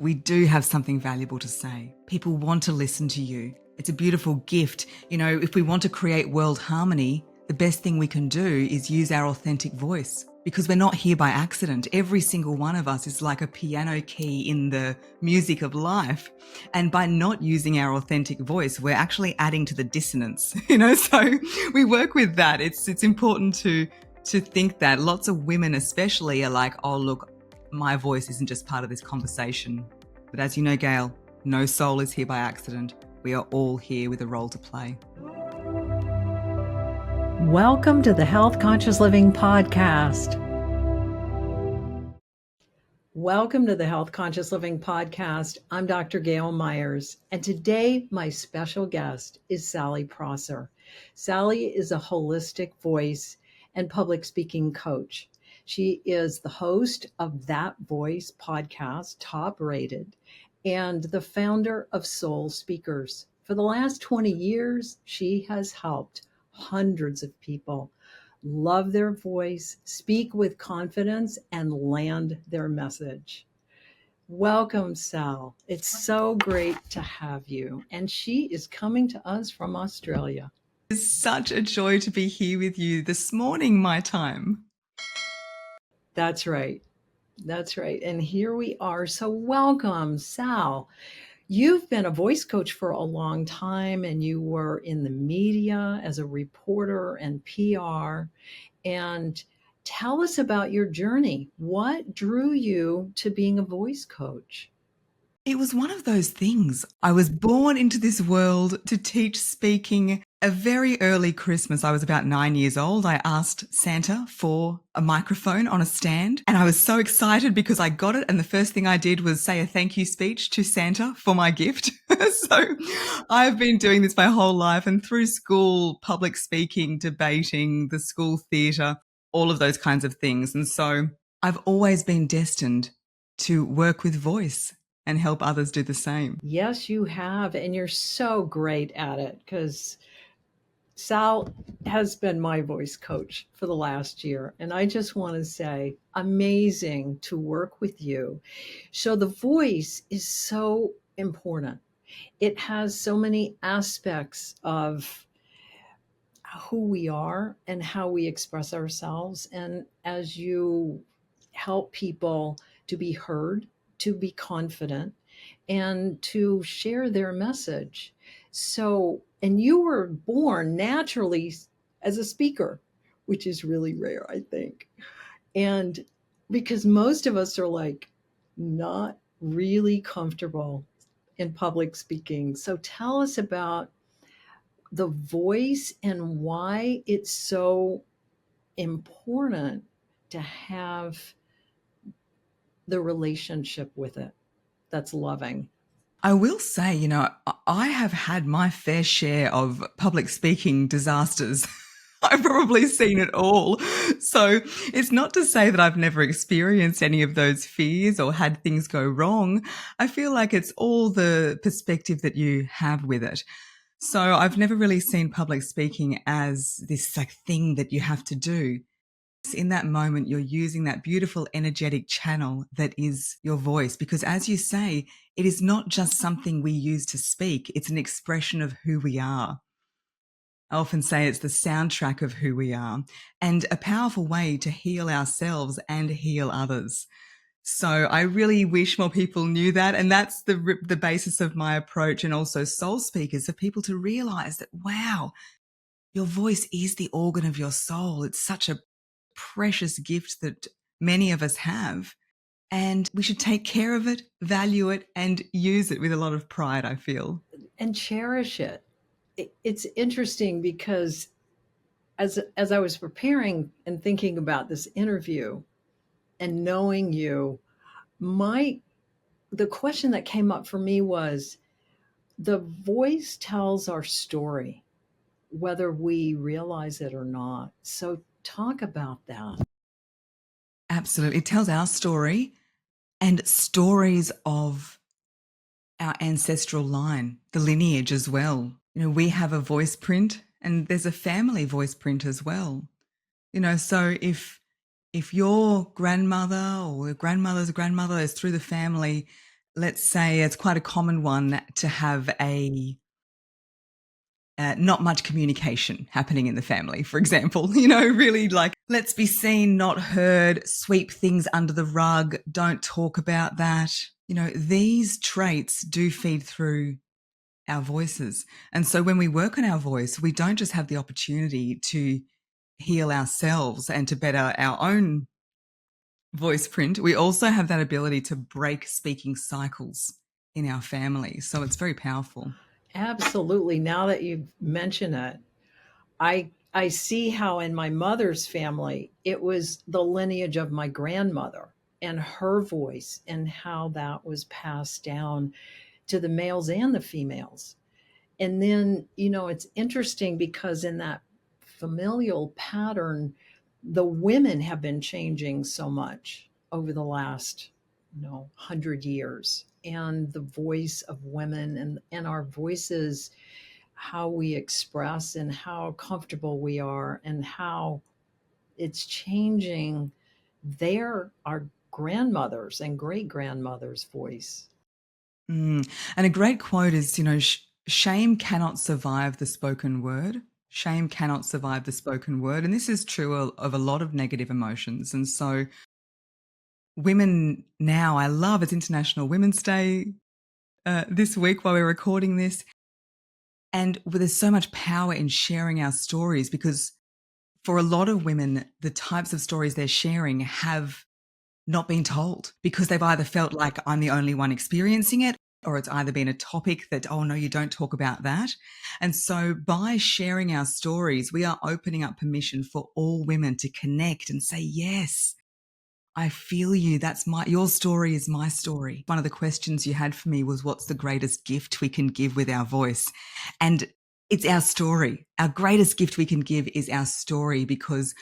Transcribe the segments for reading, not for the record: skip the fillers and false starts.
We do have something valuable to say. People want to listen to you. It's a beautiful gift. If we want to create world harmony, the best thing we can do is use our authentic voice, because we're not here by accident. Every single one of us is like a piano key in the music of life. And by not using our authentic voice, we're actually adding to the dissonance, so we work with that. It's important to think that. Lots of women especially are like, oh, look, my voice isn't just part of this conversation. But as you know, Gayle, no soul is here by accident. We are all here with a role to play. Welcome to the Health Conscious Living Podcast. Welcome to the Health Conscious Living Podcast. I'm Dr. Gayle Myers, and today my special guest is Sally Prosser. Sally is a holistic voice and public speaking coach. She is the host of That Voice podcast, top rated, and the founder of Soul Speakers. For the last 20 years, she has helped hundreds of people love their voice, speak with confidence, and land their message. Welcome, Sal. It's so great to have you. And she is coming to us from Australia. It's such a joy to be here with you this morning, my time. That's right. That's right. And here we are. So welcome, Sal. You've been a voice coach for a long time, and you were in the media as a reporter and PR. And tell us about your journey. What drew you to being a voice coach? It was one of those things. I was born into this world to teach speaking. A very early Christmas, I was about 9 years old. I asked Santa for a microphone on a stand, and I was so excited because I got it. And the first thing I did was say a thank you speech to Santa for my gift. So I've been doing this my whole life, and through school, public speaking, debating, the school theatre, all of those kinds of things. And so I've always been destined to work with voice and help others do the same. Yes, you have. And you're so great at it, because Sal has been my voice coach for the last year. And I just want to say, amazing to work with you. So the voice is so important. It has so many aspects of who we are and how we express ourselves. And as you help people to be heard, to be confident, and to share their message. So, and you were born naturally as a speaker, which is really rare, I think. And because most of us are like not really comfortable in public speaking. So tell us about the voice and why it's so important to have the relationship with it that's loving. I will say, I have had my fair share of public speaking disasters. I've probably seen it all. So it's not to say that I've never experienced any of those fears or had things go wrong. I feel like it's all the perspective that you have with it. So I've never really seen public speaking as this thing that you have to do. In that moment, you're using that beautiful energetic channel that is your voice, because as you say, it is not just something we use to speak. It's an expression of who we are. I often say it's the soundtrack of who we are, and a powerful way to heal ourselves and heal others. So I really wish more people knew that. And that's the basis of my approach, and also Soul Speakers, for people to realize that, wow, your voice is the organ of your soul. It's such a precious gift that many of us have, and we should take care of it, value it, and use it with a lot of pride, I feel. And cherish it. It's interesting because as I was preparing and thinking about this interview and knowing you, the question that came up for me was, the voice tells our story, whether we realize it or not. So talk about that. Absolutely. It tells our story and stories of our ancestral line, the lineage as well. We have a voice print, and there's a family voice print as well. So if your grandmother or grandmother's grandmother is through the family let's say it's quite a common one to have a not much communication happening in the family, for example, really like, let's be seen, not heard, sweep things under the rug, don't talk about that. These traits do feed through our voices. And so when we work on our voice, we don't just have the opportunity to heal ourselves and to better our own voice print, we also have that ability to break speaking cycles in our family. So it's very powerful. Absolutely. Now that you've mentioned it, I see how in my mother's family it was the lineage of my grandmother and her voice and how that was passed down to the males and the females. And then, it's interesting because in that familial pattern, the women have been changing so much over the last, 100 years. And the voice of women and our voices, how we express and how comfortable we are, and how it's changing our grandmothers and great grandmothers' voice. And a great quote is, shame cannot survive the spoken word. Shame cannot survive the spoken word. And this is true of a lot of negative emotions. And so women now, I love, it's International Women's Day this week while we're recording this. And there's so much power in sharing our stories, because for a lot of women, the types of stories they're sharing have not been told, because they've either felt like I'm the only one experiencing it, or it's either been a topic that, oh no, you don't talk about that. And so by sharing our stories, we are opening up permission for all women to connect and say, yes, I feel you. Your story is my story. One of the questions you had for me was, what's the greatest gift we can give with our voice? And it's our story. Our greatest gift we can give is our story, because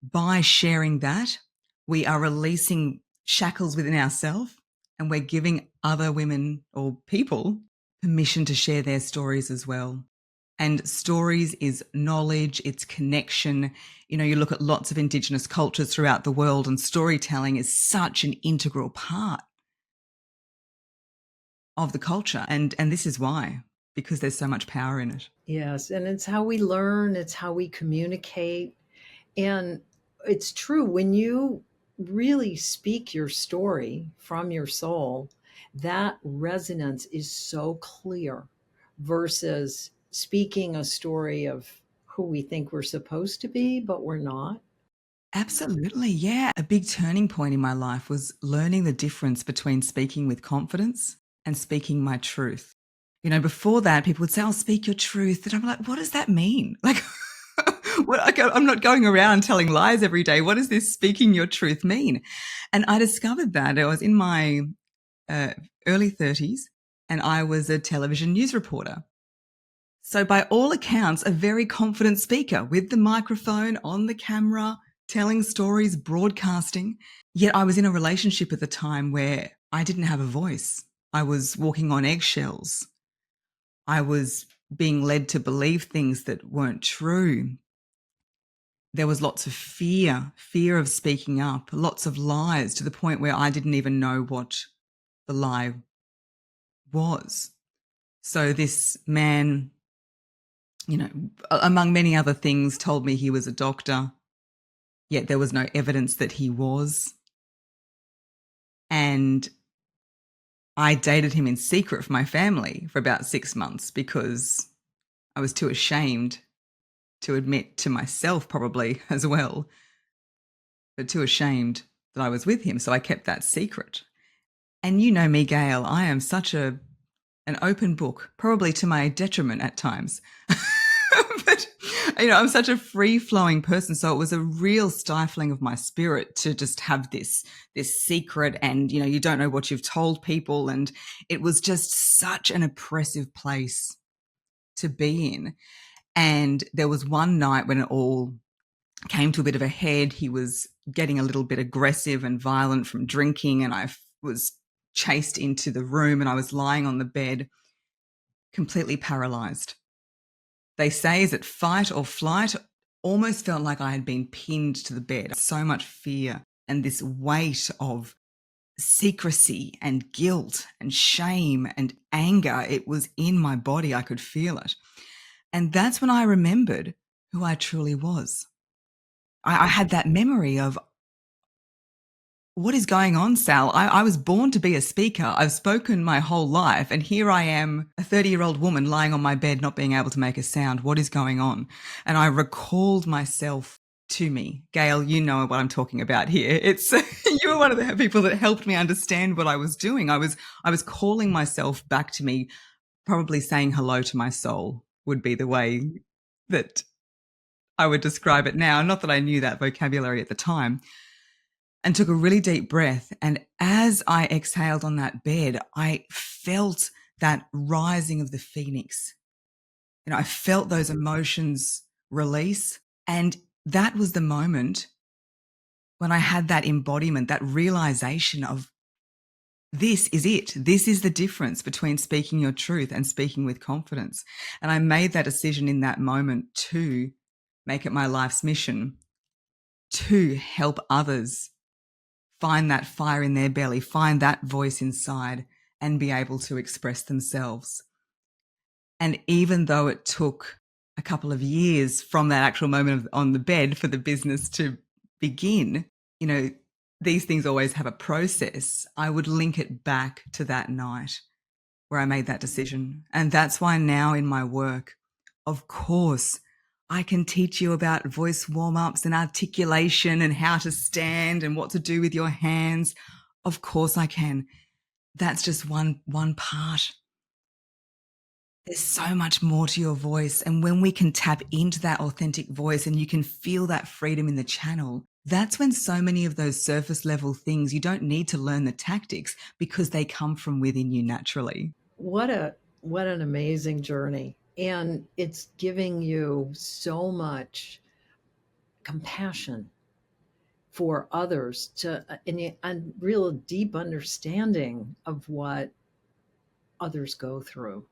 by sharing that, we are releasing shackles within ourselves, and we're giving other women or people permission to share their stories as well. And stories is knowledge, it's connection. You look at lots of Indigenous cultures throughout the world, and storytelling is such an integral part of the culture. And this is why, because there's so much power in it. Yes, and it's how we learn, it's how we communicate. And it's true, when you really speak your story from your soul, that resonance is so clear versus speaking a story of who we think we're supposed to be, but we're not. Absolutely. Yeah. A big turning point in my life was learning the difference between speaking with confidence and speaking my truth. Before that, people would say, "I'll speak your truth." And I'm like, what does that mean? Like, I'm not going around telling lies every day. What does this speaking your truth mean? And I discovered that I was in my uh, early 30s, and I was a television news reporter. So by all accounts, a very confident speaker with the microphone, on the camera, telling stories, broadcasting. Yet I was in a relationship at the time where I didn't have a voice. I was walking on eggshells. I was being led to believe things that weren't true. There was lots of fear of speaking up, lots of lies, to the point where I didn't even know what the lie was. So this man, among many other things, told me he was a doctor, yet there was no evidence that he was. And I dated him in secret from my family for about 6 months, because I was too ashamed to admit to myself, probably as well, but too ashamed that I was with him. So I kept that secret. And you know me, Gayle, I am such an open book, probably to my detriment at times. But I'm such a free-flowing person, so it was a real stifling of my spirit to just have this secret, and you don't know what you've told people, and it was just such an oppressive place to be in. And there was one night when it all came to a bit of a head. He was getting a little bit aggressive and violent from drinking, and I was chased into the room, and I was lying on the bed, completely paralyzed. They say, is it fight or flight? Almost felt like I had been pinned to the bed. So much fear and this weight of secrecy and guilt and shame and anger. It was in my body. I could feel it. And that's when I remembered who I truly was. I had that memory of, what is going on, Sal? I was born to be a speaker. I've spoken my whole life, and here I am, a 30-year-old woman lying on my bed, not being able to make a sound. What is going on? And I recalled myself to me. Gayle, you know what I'm talking about here. It's you were one of the people that helped me understand what I was doing. I was calling myself back to me, probably saying hello to my soul would be the way that I would describe it now. Not that I knew that vocabulary at the time. And took a really deep breath. And as I exhaled on that bed, I felt that rising of the phoenix. I felt those emotions release. And that was the moment when I had that embodiment, that realization of, this is it. This is the difference between speaking your truth and speaking with confidence. And I made that decision in that moment to make it my life's mission to help others find that fire in their belly, find that voice inside, and be able to express themselves. And even though it took a couple of years from that actual moment on the bed for the business to begin, these things always have a process. I would link it back to that night where I made that decision. And that's why now in my work, of course, I can teach you about voice warm-ups and articulation and how to stand and what to do with your hands. Of course I can. That's just one part. There's so much more to your voice. And when we can tap into that authentic voice and you can feel that freedom in the channel, that's when so many of those surface level things, you don't need to learn the tactics because they come from within you naturally. What an amazing journey. And it's giving you so much compassion for others and a real deep understanding of what others go through,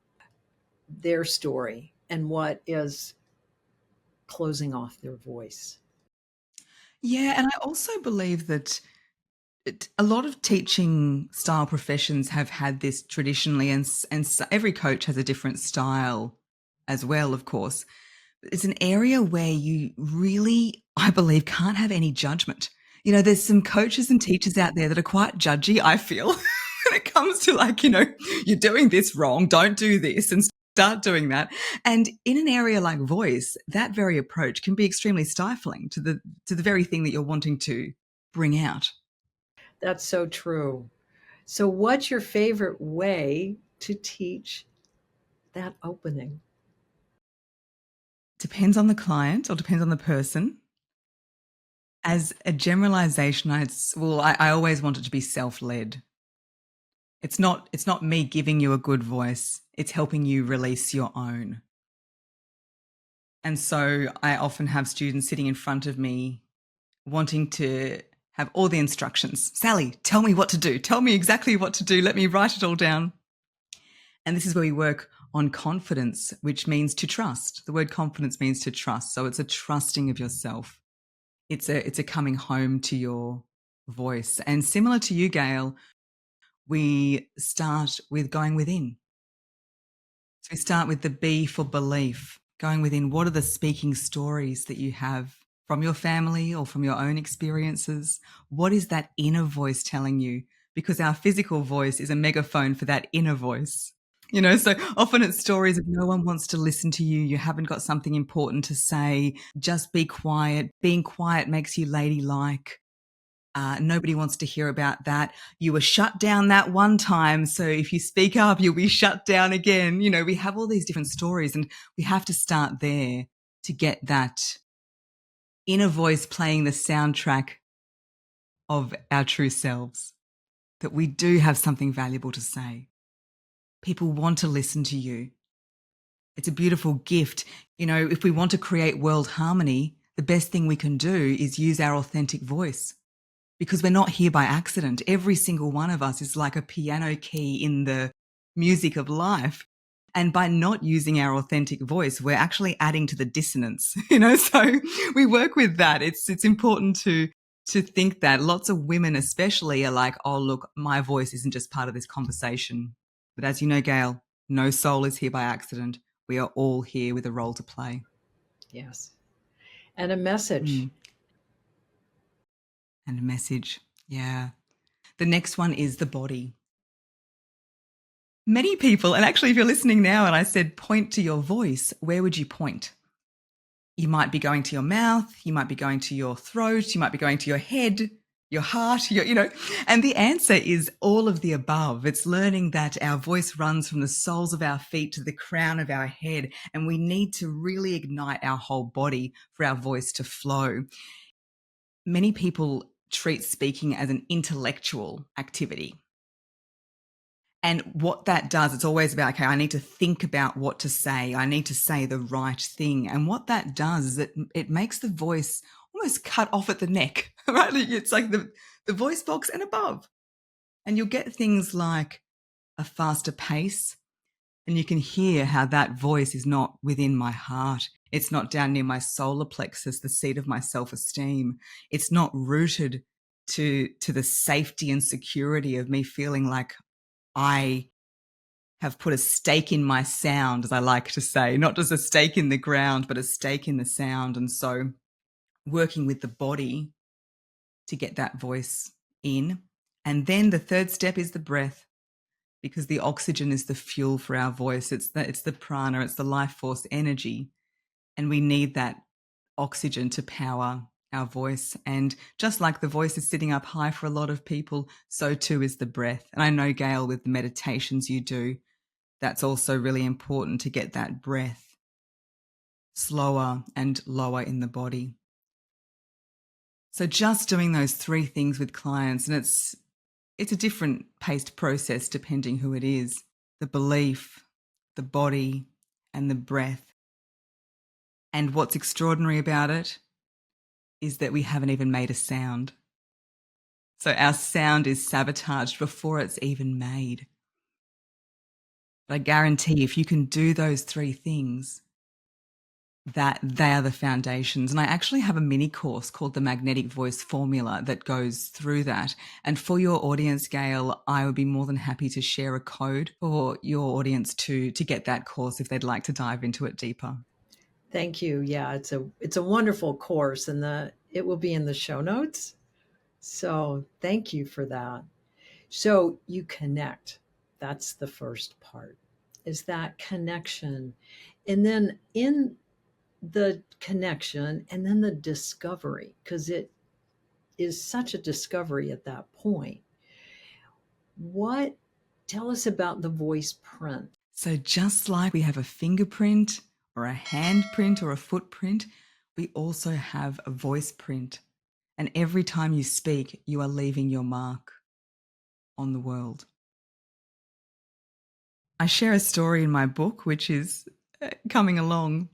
their story, and what is closing off their voice. Yeah, and I also believe that a lot of teaching style professions have had this traditionally, and every coach has a different style as well, of course. It's an area where you really, I believe, can't have any judgment. There's some coaches and teachers out there that are quite judgy, I feel, when it comes to you're doing this wrong, don't do this, and start doing that. And in an area like voice, that very approach can be extremely stifling to the very thing that you're wanting to bring out. That's so true. So, what's your favorite way to teach that opening? Depends on the client or depends on the person. As a generalization, I always want it to be self-led. It's not me giving you a good voice. It's helping you release your own. And so I often have students sitting in front of me wanting to have all the instructions. Sally, tell me what to do. Tell me exactly what to do. Let me write it all down. And this is where we work on confidence, which means to trust. The word confidence means to trust. So it's a trusting of yourself. It's a coming home to your voice. And similar to you, Gayle, we start with going within. So we start with the B for belief, going within. What are the speaking stories that you have from your family or from your own experiences? What is that inner voice telling you? Because our physical voice is a megaphone for that inner voice. So often it's stories of no one wants to listen to you. You haven't got something important to say. Just be quiet. Being quiet makes you ladylike. Nobody wants to hear about that. You were shut down that one time. So if you speak up, you'll be shut down again. We have all these different stories and we have to start there to get that inner voice playing the soundtrack of our true selves, that we do have something valuable to say. People want to listen to you. It's a beautiful gift. If we want to create world harmony, the best thing we can do is use our authentic voice, because we're not here by accident. Every single one of us is like a piano key in the music of life. And by not using our authentic voice, we're actually adding to the dissonance, so we work with that. It's important to to think that lots of women especially are like, oh, look, my voice isn't just part of this conversation. But as you know, Gayle, no soul is here by accident. We are all here with a role to play. Yes. And a message. Mm. And a message. Yeah. The next one is the body. Many people, and actually, if you're listening now and I said point to your voice, where would you point? You might be going to your mouth, you might be going to your throat, you might be going to your head, your heart, and the answer is all of the above. It's learning that our voice runs from the soles of our feet to the crown of our head, and we need to really ignite our whole body for our voice to flow. Many people treat speaking as an intellectual activity. And what that does, it's always about, okay, I need to think about what to say. I need to say the right thing. And what that does is it makes the voice almost cut off at the neck, right? It's like the voice box and above. And you'll get things like a faster pace. And you can hear how that voice is not within my heart. It's not down near my solar plexus, the seat of my self-esteem. It's not rooted to the safety and security of me feeling like I have put a stake in my sound, as I like to say, not just a stake in the ground, but a stake in the sound. And so working with the body to get that voice in. And then the third step is the breath, because the oxygen is the fuel for our voice. It's the prana, it's the life force energy. And we need that oxygen to power our voice. And just like the voice is sitting up high for a lot of people, so too is the breath. And I know, Gayle, with the meditations you do, that's also really important to get that breath slower and lower in the body. So just doing those three things with clients, and it's a different paced process depending who it is. The belief, the body, and the breath. And what's extraordinary about it is that we haven't even made a sound. So our sound is sabotaged before it's even made. But I guarantee if you can do those three things, that they are the foundations. And I actually have a mini course called the Magnetic Voice Formula that goes through that. And for your audience, Gayle, I would be more than happy to share a code for your audience to get that course if they'd like to dive into it deeper. Thank you. Yeah, it's a wonderful course, and it will be in the show notes. So thank you for that. So you connect. That's the first part. Is that connection. And then in the connection and then the discovery, because it is such a discovery at that point. Tell us about the voice print. So just like we have a fingerprint or a handprint or a footprint, we also have a voice print. And every time you speak, you are leaving your mark on the world. I share a story in my book, which is coming along,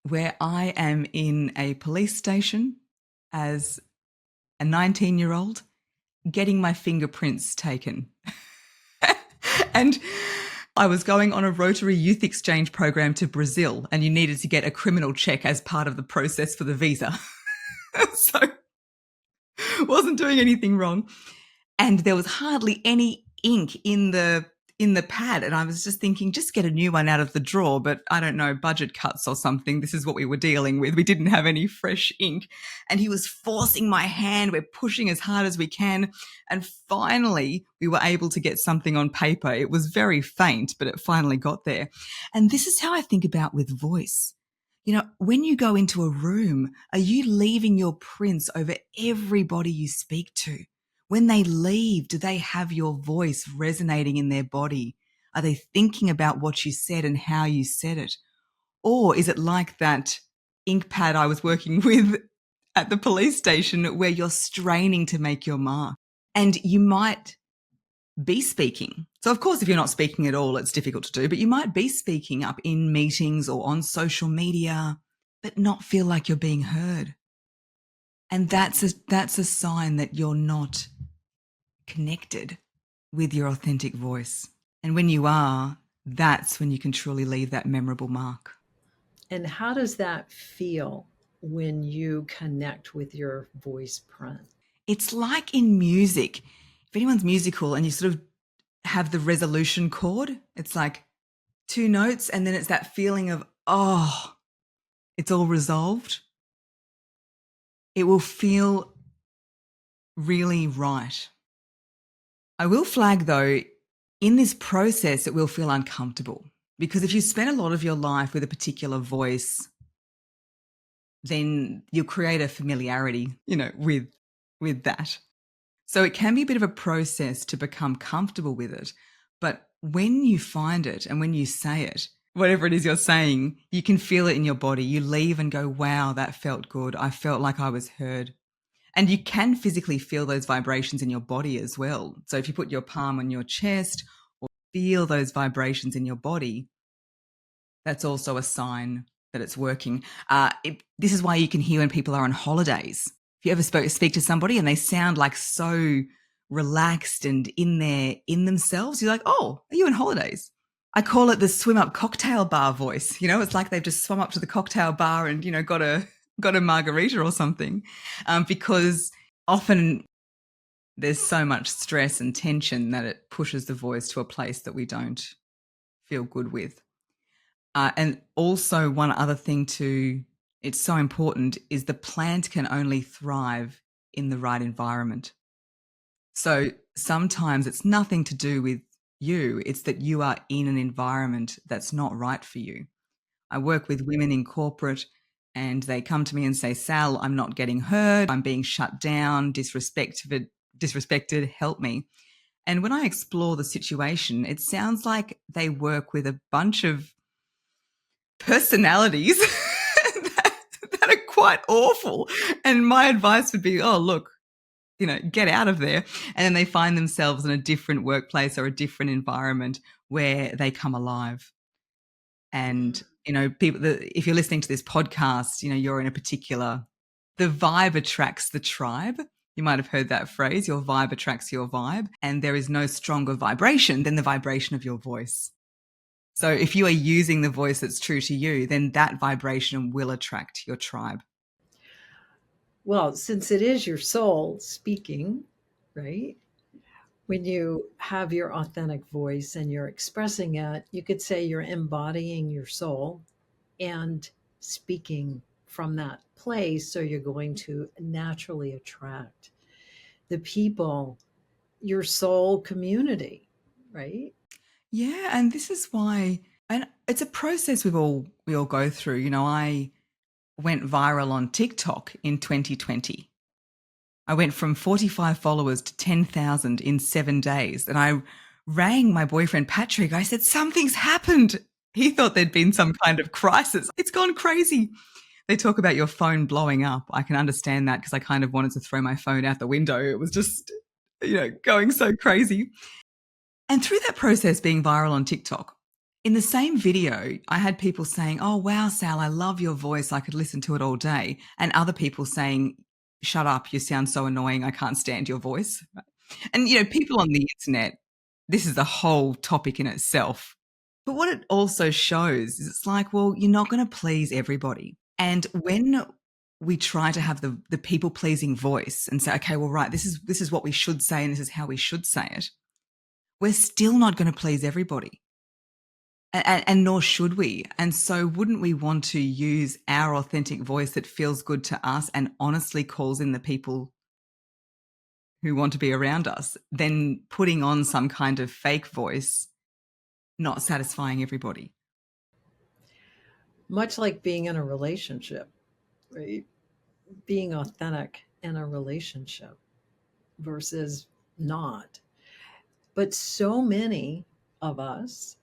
where I am in a police station as a 19-year-old getting my fingerprints taken. And I was going on a Rotary Youth Exchange program to Brazil, and you needed to get a criminal check as part of the process for the visa. So wasn't doing anything wrong. And there was hardly any ink in the pad. And I was just thinking, just get a new one out of the drawer. But I don't know, budget cuts or something. This is what we were dealing with. We didn't have any fresh ink. And he was forcing my hand. We're pushing as hard as we can. And finally, we were able to get something on paper. It was very faint, but it finally got there. And this is how I think about with voice. You know, when you go into a room, are you leaving your prints over everybody you speak to? When they leave, do they have your voice resonating in their body? Are they thinking about what you said and how you said it? Or is it like that ink pad I was working with at the police station where you're straining to make your mark? And you might be speaking. So of course, if you're not speaking at all, it's difficult to do, but you might be speaking up in meetings or on social media, but not feel like you're being heard. And that's a sign that you're not connected with your authentic voice. And when you are, that's when you can truly leave that memorable mark. And how does that feel when you connect with your voice print? It's like in music. If anyone's musical and you sort of have the resolution chord, it's like 2 notes and then it's that feeling of, oh, it's all resolved. It will feel really right. I will flag though, in this process, it will feel uncomfortable because if you spend a lot of your life with a particular voice, then you'll create a familiarity, with that. So it can be a bit of a process to become comfortable with it. But when you find it and when you say it, whatever it is you're saying, you can feel it in your body. You leave and go, wow, that felt good. I felt like I was heard. And you can physically feel those vibrations in your body as well. So if you put your palm on your chest or feel those vibrations in your body, that's also a sign that it's working. This is why you can hear when people are on holidays. If you ever speak to somebody and they sound like so relaxed and in themselves, you're like, oh, are you on holidays? I call it the swim up cocktail bar voice. It's like they've just swum up to the cocktail bar and, got a margarita or something. Because often there's so much stress and tension that it pushes the voice to a place that we don't feel good with. And also one other thing too, it's so important, is the plant can only thrive in the right environment. So sometimes it's nothing to do with you. It's that you are in an environment that's not right for you. I work with women in corporate and they come to me and say, Sal, I'm not getting heard. I'm being shut down, disrespected, help me. And when I explore the situation, it sounds like they work with a bunch of personalities that are quite awful. And my advice would be, oh, look, get out of there. And then they find themselves in a different workplace or a different environment where they come alive. And, people, if you're listening to this podcast, you're in a particular, the vibe attracts the tribe. You might have heard that phrase, your vibe attracts your vibe. And there is no stronger vibration than the vibration of your voice. So if you are using the voice that's true to you, then that vibration will attract your tribe. Well, since it is your soul speaking, right? When you have your authentic voice and you're expressing it, you could say you're embodying your soul and speaking from that place. So you're going to naturally attract the people, your soul community, right? Yeah, and this is why, and it's a process we all go through. I went viral on TikTok in 2020. I went from 45 followers to 10,000 in 7 days. And I rang my boyfriend, Patrick. I said, something's happened. He thought there'd been some kind of crisis. It's gone crazy. They talk about your phone blowing up. I can understand that because I kind of wanted to throw my phone out the window. It was just, going so crazy. And through that process being viral on TikTok, in the same video, I had people saying, oh, wow, Sal, I love your voice. I could listen to it all day. And other people saying, shut up, you sound so annoying. I can't stand your voice. And, people on the internet, this is a whole topic in itself. But what it also shows is it's like, well, you're not going to please everybody. And when we try to have the people pleasing voice and say, okay, well, right, this is what we should say and this is how we should say it, we're still not going to please everybody. And nor should we. And so wouldn't we want to use our authentic voice that feels good to us and honestly calls in the people who want to be around us, than putting on some kind of fake voice, not satisfying everybody? Much like being in a relationship, right? Being authentic in a relationship versus not. But so many of us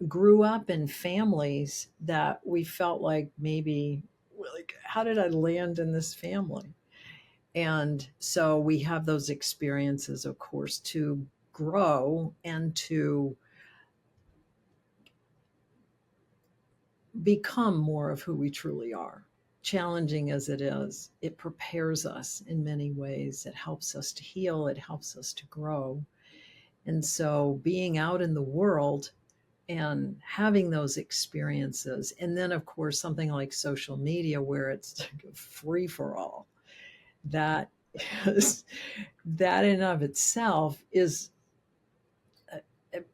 grew up in families that we felt like maybe, like, how did I land in this family? And so we have those experiences, of course, to grow and to become more of who we truly are. Challenging as it is, it prepares us in many ways. It helps us to heal, it helps us to grow. And so being out in the world and having those experiences. And then, of course, something like social media where it's free for all. That is, that in of itself is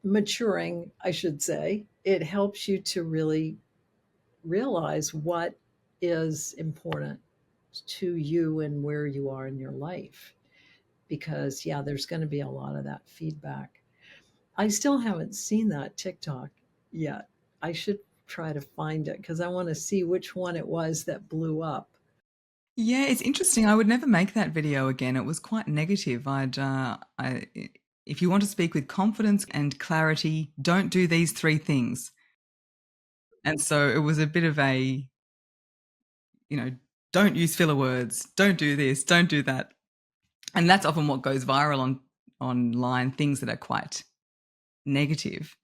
maturing, I should say. It helps you to really realize what is important to you and where you are in your life. Because, yeah, there's going to be a lot of that feedback. I still haven't seen that TikTok yet. I should try to find it because I want to see which one it was that blew up. Yeah, it's interesting. I would never make that video again. It was quite negative. If you want to speak with confidence and clarity, don't do these three things. And so it was a bit of a, you know, don't use filler words, don't do this, don't do that. And that's often what goes viral on online, things that are quite negative.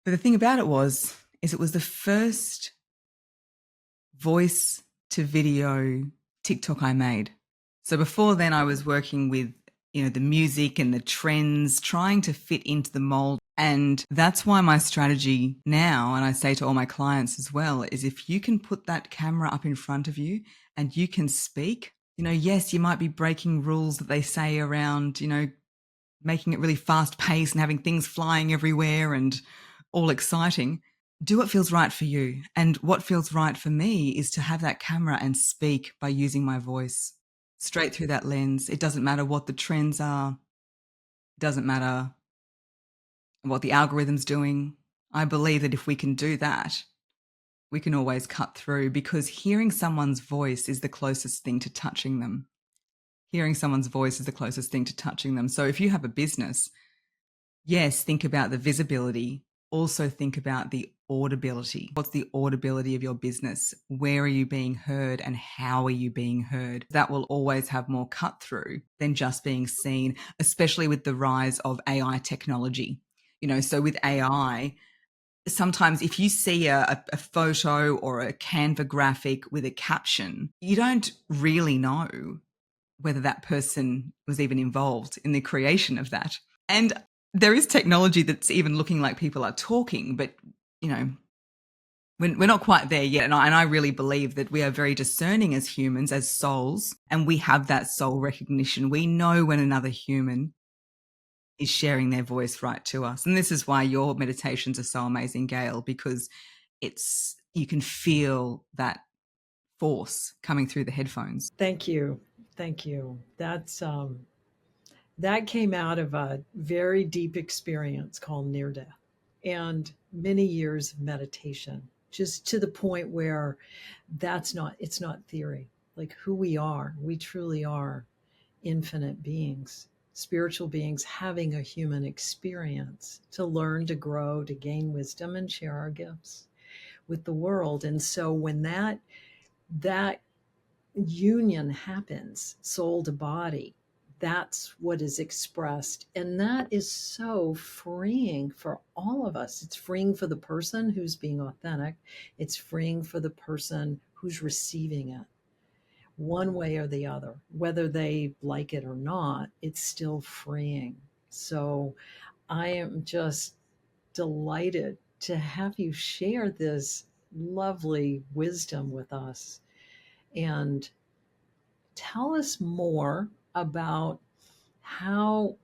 But the thing about it is it was the first voice to video TikTok I made. So before then I was working with, the music and the trends, trying to fit into the mold. And that's why my strategy now, and I say to all my clients as well, is if you can put that camera up in front of you and you can speak, yes, you might be breaking rules that they say around, making it really fast paced and having things flying everywhere and all exciting. Do what feels right for you. And what feels right for me is to have that camera and speak by using my voice straight through that lens. It doesn't matter what the trends are. It doesn't matter what the algorithm's doing. I believe that if we can do that, we can always cut through, because hearing someone's voice is the closest thing to touching them. Hearing someone's voice is the closest thing to touching them. So if you have a business, yes, think about the visibility. Also think about the audibility. What's the audibility of your business? Where are you being heard and how are you being heard? That will always have more cut through than just being seen, especially with the rise of AI technology. So with AI, sometimes if you see a photo or a Canva graphic with a caption, you don't really know whether that person was even involved in the creation of that. And there is technology that's even looking like people are talking, but, we're not quite there yet. And I really believe that we are very discerning as humans, as souls, and we have that soul recognition. We know when another human is sharing their voice right to us. And this is why your meditations are so amazing, Gayle, because you can feel that force coming through the headphones. Thank you. Thank you. That came out of a very deep experience called near death and many years of meditation, just to the point where it's not theory. Like who we truly are infinite beings, spiritual beings having a human experience to learn, to grow, to gain wisdom and share our gifts with the world. And so when that union happens, soul to body, that's what is expressed. And that is so freeing for all of us. It's freeing for the person who's being authentic, it's freeing for the person who's receiving it, one way or the other. Whether they like it or not, it's still freeing. So I am just delighted to have you share this lovely wisdom with us. And tell us more about how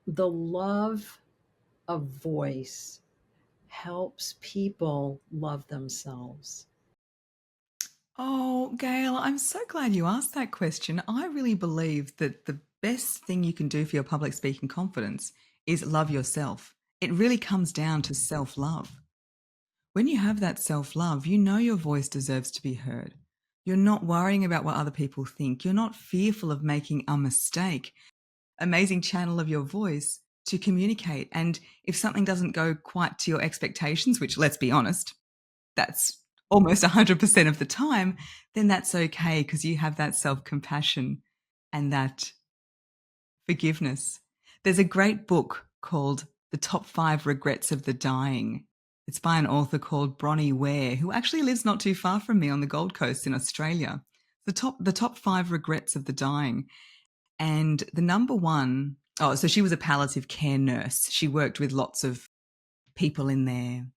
the love of voice helps people love themselves. Oh, Gayle, I'm so glad you asked that question. I really believe that the best thing you can do for your public speaking confidence is love yourself. It really comes down to self love. When you have that self love, you know your voice deserves to be heard. You're not worrying about what other people think. You're not fearful of making a mistake. Amazing channel of your voice to communicate. And if something doesn't go quite to your expectations, which, let's be honest, that's almost 100% of the time, then that's okay, because you have that self-compassion and that forgiveness. There's a great book called The Top 5 Regrets of the Dying. It's by an author called Bronnie Ware, who actually lives not too far from me on the Gold Coast in Australia. The top 5 regrets of the dying. And the number one, so she was a palliative care nurse. She worked with lots of people in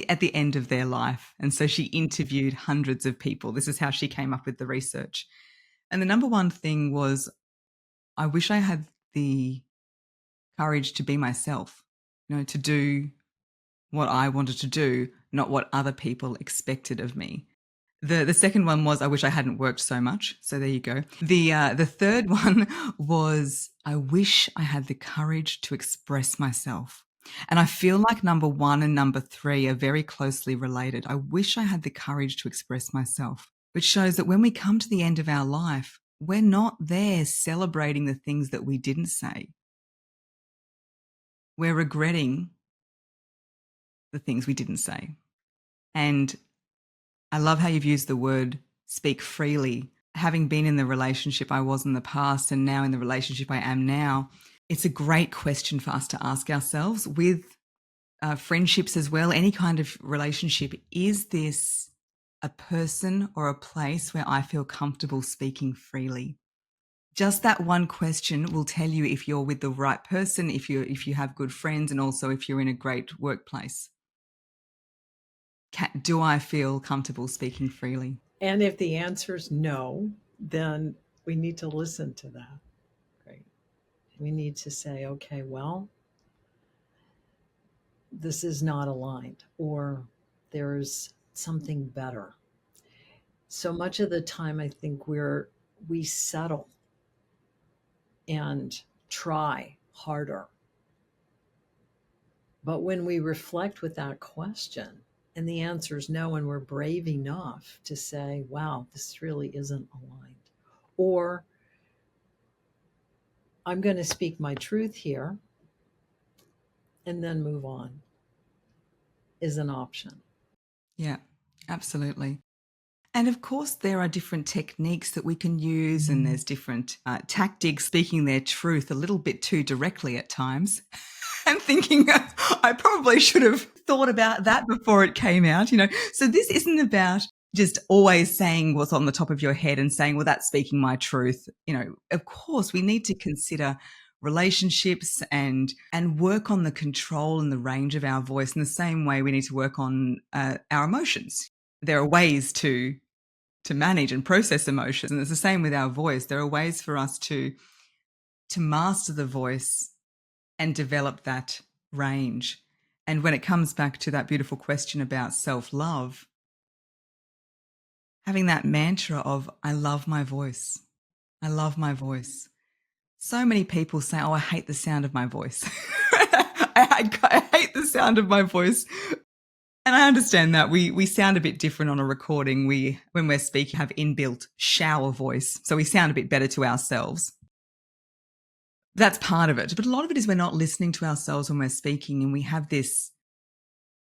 at the end of their life. And so she interviewed hundreds of people. This is how she came up with the research. And the number one thing was, I wish I had the courage to be myself, to do what I wanted to do, not what other people expected of me. The second one was, I wish I hadn't worked so much. So there you go. The third one was, I wish I had the courage to express myself. And I feel like number one and number three are very closely related. I wish I had the courage to express myself, which shows that when we come to the end of our life, we're not there celebrating the things that we didn't say. We're regretting the things we didn't say. And I love how you've used the word speak freely. Having been in the relationship I was in the past and now in the relationship I am now, it's a great question for us to ask ourselves with friendships as well, any kind of relationship. Is this a person or a place where I feel comfortable speaking freely? Just that one question will tell you if you're with the right person, if you have good friends, and also if you're in a great workplace. Do I feel comfortable speaking freely? And if the answer is no, then we need to listen to that. Great. We need to say, okay, well, this is not aligned, or there's something better. So much of the time, I think we settle and try harder. But when we reflect with that question and the answer is no, and we're brave enough to say, wow, this really isn't aligned, or I'm going to speak my truth here and then move on, is an option. Yeah, absolutely. And of course, there are different techniques that we can use, and there's different tactics, speaking their truth a little bit too directly at times. And thinking, I probably should have thought about that before it came out, So this isn't about just always saying what's on the top of your head and saying, well, that's speaking my truth. Of course, we need to consider relationships and work on the control and the range of our voice in the same way we need to work on our emotions. There are ways to manage and process emotions, and it's the same with our voice. There are ways for us to master the voice and develop that range. And when it comes back to that beautiful question about self-love, having that mantra of, I love my voice. I love my voice. So many people say, oh, I hate the sound of my voice. I hate the sound of my voice. And I understand that we sound a bit different on a recording. When we're speaking, have inbuilt shower voice. So we sound a bit better to ourselves. That's part of it. But a lot of it is we're not listening to ourselves when we're speaking, and we have this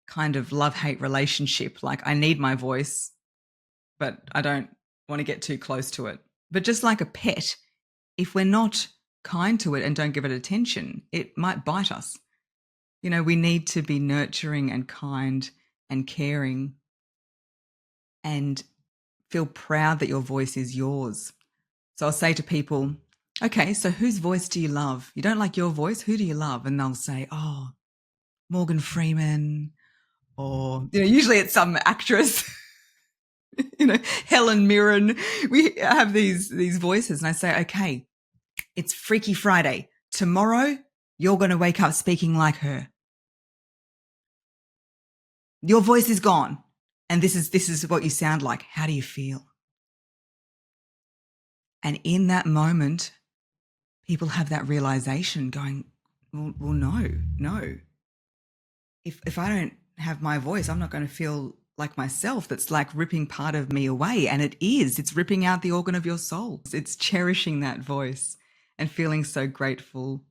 kind of love-hate relationship. Like, I need my voice, but I don't want to get too close to it. But just like a pet, if we're not kind to it and don't give it attention, it might bite us. We need to be nurturing and kind and caring and feel proud that your voice is yours. So I'll say to people, okay, so whose voice do you love? You don't like your voice? Who do you love? And they'll say, oh, Morgan Freeman, or, usually it's some actress, Helen Mirren. We have these voices, and I say, okay, it's Freaky Friday. Tomorrow, you're going to wake up speaking like her. Your voice is gone, and this is what you sound like. How do you feel? And in that moment, people have that realization going, well, no. If I don't have my voice, I'm not going to feel like myself. That's like ripping part of me away. And it's ripping out the organ of your soul. It's cherishing that voice and feeling so grateful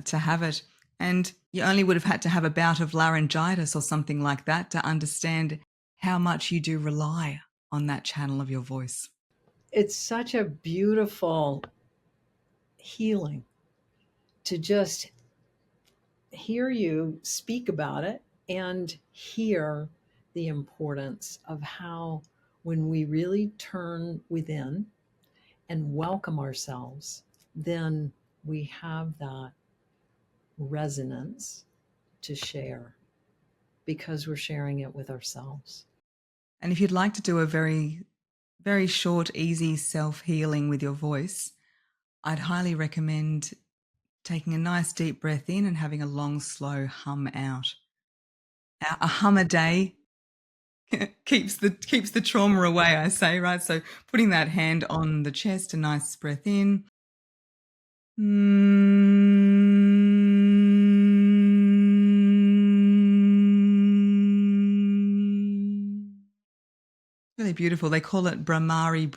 to have it. And you only would have had to have a bout of laryngitis or something like that to understand how much you do rely on that channel of your voice. It's such a beautiful healing to just hear you speak about it and hear the importance of how, when we really turn within and welcome ourselves, then we have that resonance to share because we're sharing it with ourselves. And if you'd like to do a very, very short, easy self-healing with your voice, I'd highly recommend taking a nice deep breath in and having a long, slow hum out. A hum a day keeps the trauma away, I say, right? So putting that hand on the chest, a nice breath in. Really beautiful. They call it Brahmari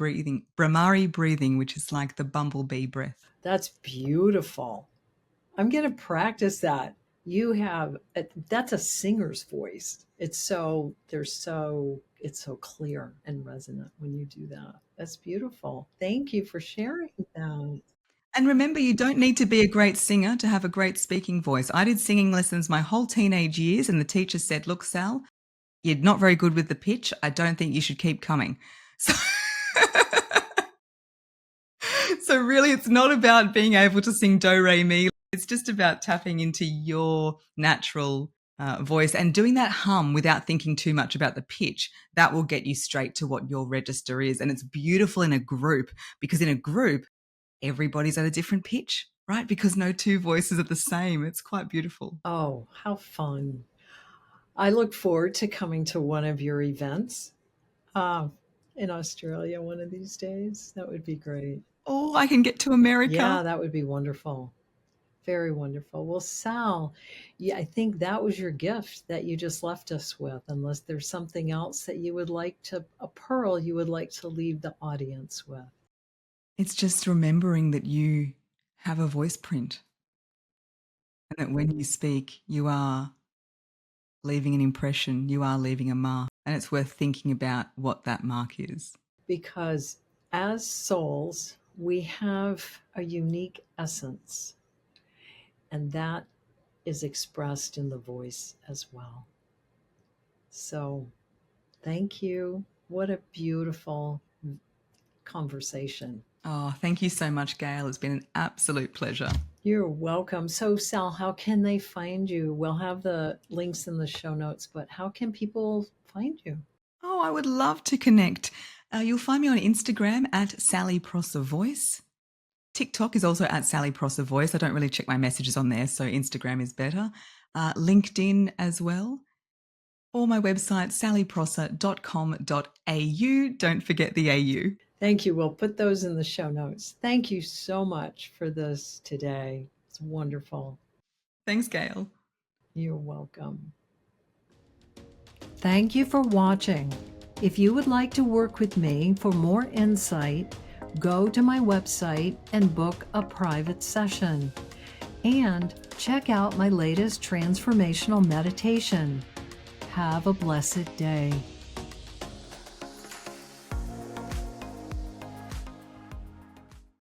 breathing, which is like the bumblebee breath. That's beautiful. I'm going to practice that. You have that's a singer's voice. It's so clear and resonant when you do that. That's beautiful. Thank you for sharing that. And remember, you don't need to be a great singer to have a great speaking voice. I did singing lessons my whole teenage years, and the teacher said, "Look, Sal, you're not very good with the pitch. I don't think you should keep coming." So, so really, it's not about being able to sing do, re, mi. It's just about tapping into your natural voice and doing that hum without thinking too much about the pitch. That will get you straight to what your register is. And it's beautiful in a group, because in a group, everybody's at a different pitch, right? Because no two voices are the same. It's quite beautiful. Oh, how fun. I look forward to coming to one of your events uh, in Australia one of these days. That would be great. Oh, I can get to America. Yeah, that would be wonderful. Very wonderful. Well, Sal, yeah, I think that was your gift that you just left us with, unless there's something else that you would like to, a pearl you would like to leave the audience with. It's just remembering that you have a voice print and that when you speak, you are leaving an impression, you are leaving a mark. And it's worth thinking about what that mark is. Because as souls, we have a unique essence, and that is expressed in the voice as well. So, thank you. What a beautiful conversation. Oh, thank you so much, Gayle. It's been an absolute pleasure. You're welcome. So, Sal, how can they find you? We'll have the links in the show notes, but how can people find you? Oh, I would love to connect. You'll find me on Instagram at Sally Prosser Voice. TikTok is also at Sally Prosser Voice. I don't really check my messages on there, so Instagram is better. LinkedIn as well. Or my website, sallyprosser.com.au. Don't forget the AU. Thank you. We'll put those in the show notes. Thank you so much for this today. It's wonderful. Thanks, Gayle. You're welcome. Thank you for watching. If you would like to work with me for more insight, go to my website and book a private session. And check out my latest transformational meditation. Have a blessed day.